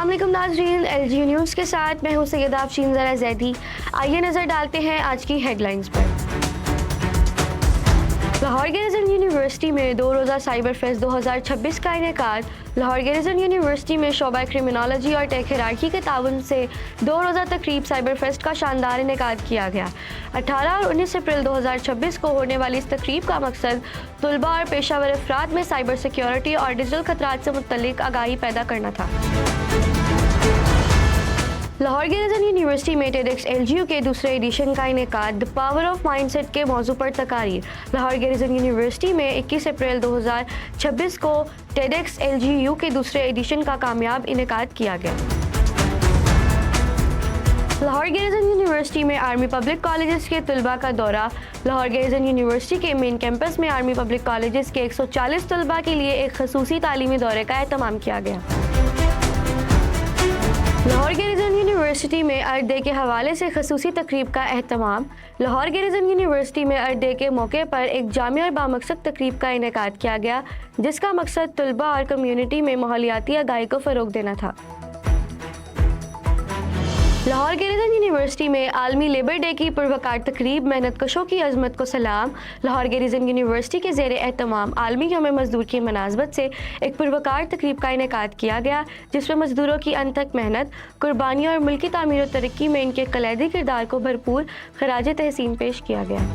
अस्सलाम वालेकुम नाज़रीन, LG न्यूज़ के साथ मैं हूँ सैयदा अफशीन ज़रा ज़ैदी। आइए नज़र डालते हैं आज की हेडलाइंस पर। लाहौर गैरिसन यूनिवर्सिटी में 2 रोज़ा साइबर फेस्ट 2026 का इनेकाद। लाहौर गैरिसन यूनिवर्सिटी में शोबा क्रिमिनोलॉजी और टेक हिरार्की के ताउन से 2 रोज़ा तकरीब साइबर फेस्ट का शानदार इनेकाद किया गया। 18 और 19 अप्रैल 2026 को होने वाली इस तकरीब का मकसद तुलबा और पेशावर अफराद में साइबर सिक्योरिटी और डिजिटल खतरात से मुतल्लिक आगाही पैदा करना था। लाहौर गैरिसन यूनिवर्सिटी में TEDx LGU के दूसरे एडिशन का इनेकाद द पावर ऑफ माइंडसेट के मौजू पर तकारीर। लाहौर गैरिसन यूनिवर्सिटी में 21 अप्रैल 2026 को TEDx LGU के दूसरे एडिशन का कामयाब इनेकाद किया गया। लाहौर गैरिसन यूनिवर्सिटी में आर्मी पब्लिक कॉलेजेस के तलबा का दौरा। लाहौर गैरिसन यूनिवर्सिटी के मेन कैंपस में आर्मी पब्लिक कॉलेजेस के 140 तलबा के लिए एक खसूसी तालीमी दौरे का एहतमाम किया गया। लाहौर गैरिसन यूनिवर्सिटी में अर्थ डे के हवाले से खसूसी तकरीब का एहतमाम। लाहौर गैरिसन यूनिवर्सिटी में अर्थ डे के मौके पर एक जामिया और बामकसद तकरीब का इनेकाद किया गया, जिसका मकसद तलबा और कम्यूनिटी में माहौलियाती आगाही को फ़रोग देना था। लाहौर गैरिसन यूनिवर्सिटी में आलमी लेबर डे की पुरवकार तकरीब। मेहनत कशों की अजमत को सलाम। लाहौर गैरिसन यूनिवर्सिटी के ज़ेर एहतमाम आलमी यौम मज़दूर की मनासबत से एक पुरवकार तकरीब का इनेकाद किया गया, जिसमें मज़दूरों की अनथक मेहनत, कुर्बानी और मुल्की तामीर और तरक्की में इनके कलीदी किरदार को भरपूर खराज तहसीन पेश किया गया।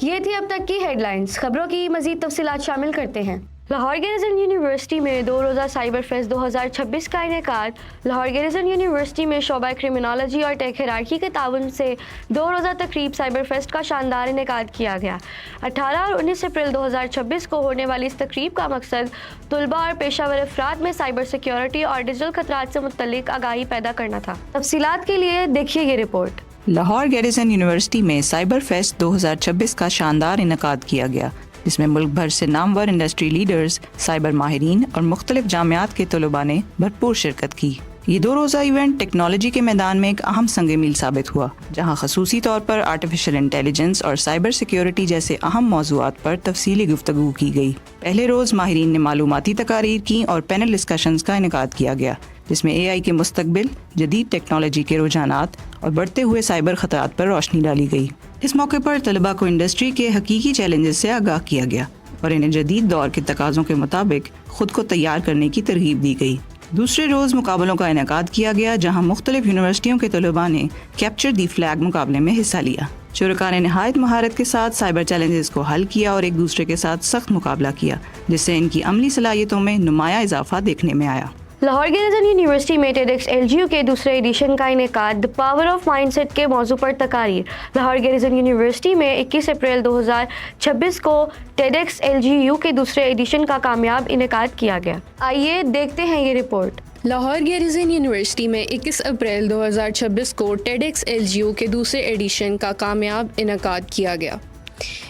ये थी अब तक की हेडलाइंस। खबरों की मज़ीद तफसीलात शामिल करते हैं। लाहौर गैरिसन यूनिवर्सिटी में 2 रोज़ा साइबर फेस्ट 2026 का इनेकाद। लाहौर गैरिसन यूनिवर्सिटी में शोबा क्रिमिनोलॉजी और टेक हिरार्की के ताउन से 2 रोज़ा तकरीब साइबर फेस्ट का शानदार इनेकाद किया गया। 18 और 19 अप्रैल 2026 को होने वाली इस तकरीब का मकसद तुलबा और पेशावर अफराद में साइबर सिक्योरिटी और डिजिटल खतरात से मुतल्लिक आगाही पैदा करना था। तफसीलात के लिए देखिए ये रिपोर्ट। लाहौर गैरिसन यूनिवर्सिटी में साइबर फेस्ट 2026 का शानदार इनेकाद किया गया, जिसमें मुल्क भर से नामवर इंडस्ट्री लीडर्स, साइबर माहिरीन और मुख्तलिफ जामियात के तलबा ने भरपूर शिरकत की। ये 2 रोज़ा इवेंट टेक्नोलॉजी के मैदान में एक अहम संग मील साबित हुआ, जहाँ खसूसी तौर पर आर्टिफिशियल इंटेलिजेंस और साइबर सिक्योरिटी जैसे अहम मौज़ूआत पर तफसीली गुफ्तगू की गई। पहले रोज़ माहिरीन ने मालूमाती तकारीर की और पैनल डिस्कशंस का इनेकाद किया गया, जिसमें AI के मुस्तकबिल, जदीद टेक्नोलॉजी के रुझानात और बढ़ते हुए साइबर खतरात पर रोशनी डाली गई। इस मौके पर तलबा को इंडस्ट्री के हकीकी चैलेंजेस से आगाह किया गया और इन्हें जदीद दौर के तकाज़ों के मुताबिक खुद को तैयार करने की तरगीब दी गई। दूसरे रोज़ मुकाबलों का इनेकाद किया गया, जहाँ मुख्तलिफ यूनिवर्सिटियों के तलबा ने कैप्चर दी फ्लैग मुकाबले में हिस्सा लिया। शुरका ने नहायत महारत के साथ साइबर चैलेंजेस को हल किया और एक दूसरे के साथ सख्त मुकाबला किया, जिससे इनकी अमली सलाहियतों में नुमाया इजाफा देखने में आया। लाहौर गैरिसन यूनिवर्सिटी में TEDx LGU के दूसरे एडिशन का इनेकाद द पावर ऑफ माइंडसेट के मौजू पर तकारीर। लाहौर गैरिसन यूनिवर्सिटी में 21 अप्रैल 2026 को TEDx LGU के दूसरे एडिशन का कामयाब इनेकाद किया गया। आइए देखते हैं ये रिपोर्ट। लाहौर गैरिसन यूनिवर्सिटी में 21 अप्रैल 2026 को TEDx LGU के दूसरे एडिशन का कामयाब इनेकाद किया गया।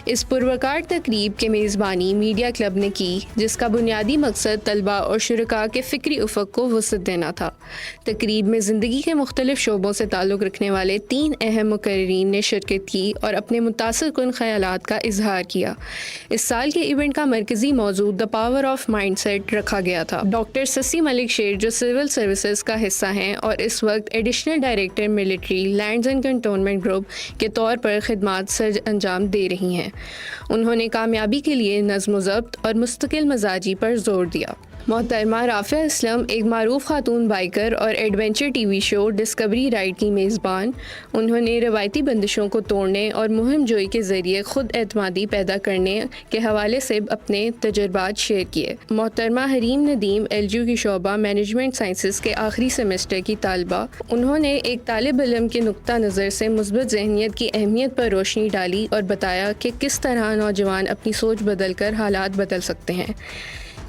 इस पुरवकार तकरीब के मेज़बानी मीडिया क्लब ने की, जिसका बुनियादी मकसद तलबा और शुरका के फ़िक्री उफ़क़ को वसअत देना था। तकरीब में ज़िंदगी के मुख्तलिफ शोबों से ताल्लुक़ रखने वाले 3 अहम मुक़र्रिरीन ने शिरकत की और अपने मुतासिर कुन ख़यालात का इजहार किया। इस साल के इवेंट का मरकज़ी मौजू द पावर ऑफ माइंडसेट रखा गया था। डॉक्टर ससी मलिक शेर, जो सिविल सर्विसेज का हिस्सा हैं और इस वक्त additional director military lands and cantonment group के तौर पर खिदमात सर अंजाम दे रही हैं, उन्होंने कामयाबी के लिए नज़्म ज़ब्त और मुस्तकिल मजाजी पर जोर दिया। मोहतरमा राफ़िया असलम एक मारूफ खातून बाइकर और adventure TV show discovery ride की मेज़बान, उन्होंने रवायती बंदिशों को तोड़ने और मुहिम जोई के ज़रिए ख़ुद एतमादी पैदा करने के हवाले से अपने तजुर्बात शेयर किए। मोहतरमा हरीम नदीम LGU की शोबा मैनेजमेंट साइंसेस के आखिरी सेमेस्टर की तालिबा, उन्होंने एक तालिब इल्म के नुक्ता नज़र से मुस्बत ज़हनियत की अहमियत पर रोशनी डाली और बताया कि किस तरह नौजवान अपनी सोच बदल कर हालात बदल सकते हैं।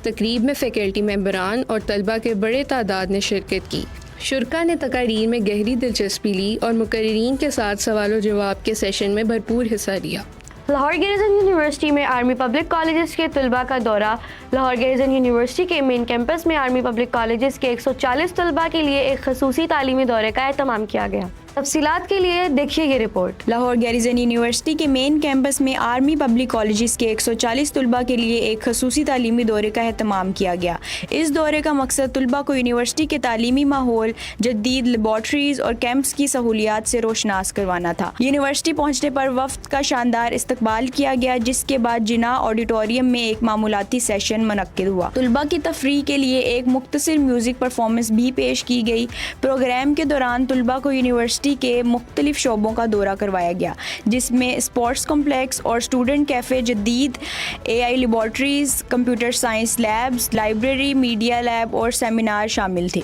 तकरीब में फैकल्टी मेंबरान और तलबा के बड़े तादाद ने शिरकत की। शुरका ने तकारीर में गहरी दिलचस्पी ली और मुकर्रिरीन के साथ सवाल जवाब के सेशन में भरपूर हिस्सा लिया। लाहौर गैरिसन यूनिवर्सिटी में आर्मी पब्लिक कॉलेजेस के तलबा का दौरा। लाहौर गैरिसन यूनिवर्सिटी के मेन कैंपस में आर्मी पब्लिक कॉलेजेस के 140 तलबा के लिए एक खसूसी तालीमी दौरे का एहतमाम किया गया। तफसीलात के लिए देखिए ये रिपोर्ट। लाहौर गैरिजन यूनिवर्सिटी के मेन कैंपस में आर्मी पब्लिक कॉलेजेस के 140 तलबा के लिए एक खसूसी तालीमी दौरे का अहतमाम किया गया। इस दौरे का मकसद तलबा को यूनिवर्सिटी के तालीमी माहौल, जदीद लेबॉर्ट्रीज और कैंप्स की सहूलियात से रोशनास करवाना था। यूनिवर्सिटी पहुंचने पर वफ्द का शानदार इस्तकबाल किया गया, जिसके बाद जिना ऑडिटोरियम में एक मामूलाती सेशन मुनक्किद हुआ। तलबा की तफरीह के लिए एक मुख्तसर म्यूजिक परफॉर्मेंस भी पेश की गई। प्रोग्राम के दौरान तलबा को यूनिवर्सिटी के मुख्तलिफ शोबों का दौरा करवाया गया, जिसमें स्पोर्ट्स कॉम्प्लेक्स और स्टूडेंट कैफ़े, जदीद AI laboratories, computer science labs, library, media lab और सेमिनार शामिल थे।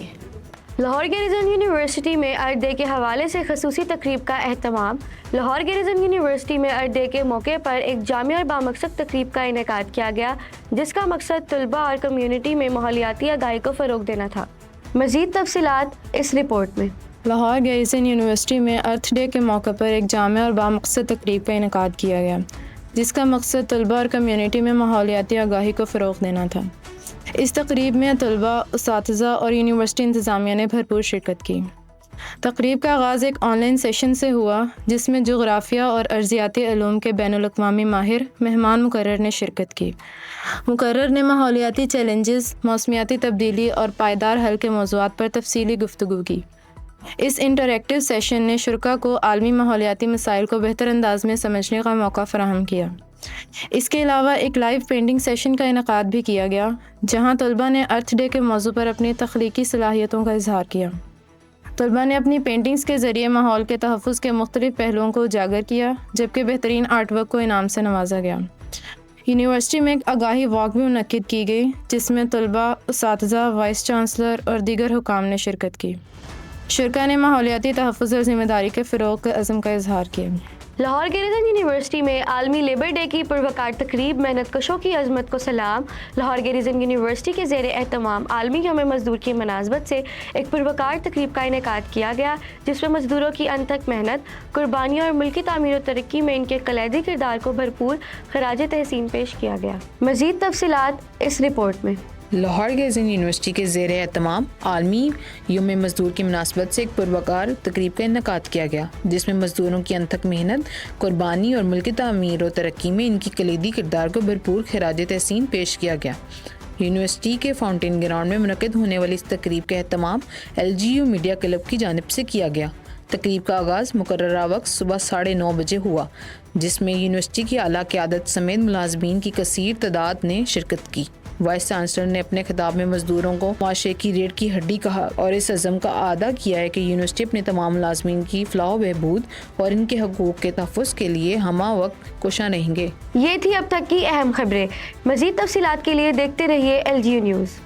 लाहौर गैरिजन यूनिवर्सिटी में अर्थ डे के हवाले से खसूसी तकरीब का अहतमाम। लाहौर गैरिजन यूनिवर्सिटी में अर्थ डे के मौके पर एक जामिया और बामकसद तकरीब का इनेकाद किया गया, जिसका मकसद तलबा और कम्यूनिटी में माहौलियाती आगाही को फ़रोग देना था। मज़ीद तफसीलात इस रिपोर्ट में। लाहौर गैरिजन यूनिवर्सिटी में अर्थ डे के मौके पर एक जामिया और बामकसद तकरीब का इनेकाद किया गया, जिसका मकसद तलबा और कम्यूनिटी में माहौलियाती आगाही को फ़रोग़ देना था। इस तकरीब में तलबा, उस्ताज़ा और यूनिवर्सिटी इंतज़ामिया ने भरपूर शिरकत की। तकरीब का आगाज़ एक ऑनलाइन सेशन से हुआ, जिसमें जोग्राफ़िया और अर्ज़ियाती उलूम के बैनुल-अक़वामी माहिर मेहमान मुकर्रर ने शिरकत की। मुकर्रर ने माहौलियाती चैलेंजेस, मौसमियाती तब्दीली और पायदार हल के मौज़ूआत पर तफसीली गुफ्तगू की। इस इंटरैक्टिव सेशन ने शुरका को आलमी माहौलियाती मसाइल को बेहतर अंदाज में समझने का मौका फ़राहम किया। इसके अलावा एक लाइव पेंटिंग सेशन का इनेकाद भी किया गया, जहां तलबा ने अर्थ डे के मौजू पर अपनी तख्लीकी सलाहियतों का इजहार किया। तलबा ने अपनी पेंटिंग्स के ज़रिए माहौल के तहफ़्फ़ुज़ के मुख्तलिफ़ पहलुओं को उजागर किया, जबकि बेहतरीन आर्ट वर्क को इनाम से नवाजा गया। यूनिवर्सिटी में एक आगाही वॉक भी मुनक्किद की गई, जिसमें तलबा, उस्ताज़ा, वाइस चांसलर और दीगर हुकाम ने शिरकत की। शुरका ने माहौलियाती तहफ़्फ़ुज़ और ज़िम्मेदारी के फ़रोग़ के अज़म का इजहार किया। लाहौर गैरिजन यूनिवर्सिटी में आलमी लेबर डे की पुरवकार तकरीब, मेहनत कशों की अजमत को सलाम। लाहौर गैरिजन यूनिवर्सिटी के ज़ेर एहतमाम आलमी यौम मज़दूर की मुनासबत से एक पुरवकार तकरीब का इनेकाद किया गया, जिसमें मज़दूरों की अनथक मेहनत, कुर्बानियों और मुल्की तामीर और तरक्की में इनके कलीदी किरदार को भरपूर खराज तहसीन पेश किया गया। मज़ीद तफसीलात इस रिपोर्ट में। लाहौर गैरिजन यूनिवर्सिटी के ज़ेर एहतमाम आलमी यौम मज़दूर की मुनासबत से एक पुरवकार तकरीब का इनेकाद किया गया, जिसमें मज़दूरों की अनथक मेहनत, कुर्बानी और मुल्की तामीर और तरक्की में इनकी कलीदी किरदार को भरपूर खराज तहसीन पेश किया गया। यूनिवर्सिटी के फाउंटेन ग्राउंड में मुनक़िद होने वाली इस तकरीब का अहतमाम LGU मीडिया क्लब की जानिब से किया गया। तकरीब का आगाज़ मुकर्ररा वक्त सुबह 9:30 बजे हुआ, जिसमें यूनिवर्सिटी की आला क़यादत समेत मुलाज़मीन की कसीर तादाद ने शिरकत की। वाइस चांसलर ने अपने खिताब में मज़दूरों को माशरे की रीढ़ की हड्डी कहा और इस अज़म का आदा किया है कि यूनिवर्सिटी अपने तमाम मुलाज़मीन की फ़लाह बहबूद और इनके हकूक़ के तहफ़्फ़ुज़ के लिए हमा वक्त कोशिश रहेंगे। ये थी अब तक की अहम खबरें। मज़ीद तफसीलात के लिए देखते रहिए LGU न्यूज़।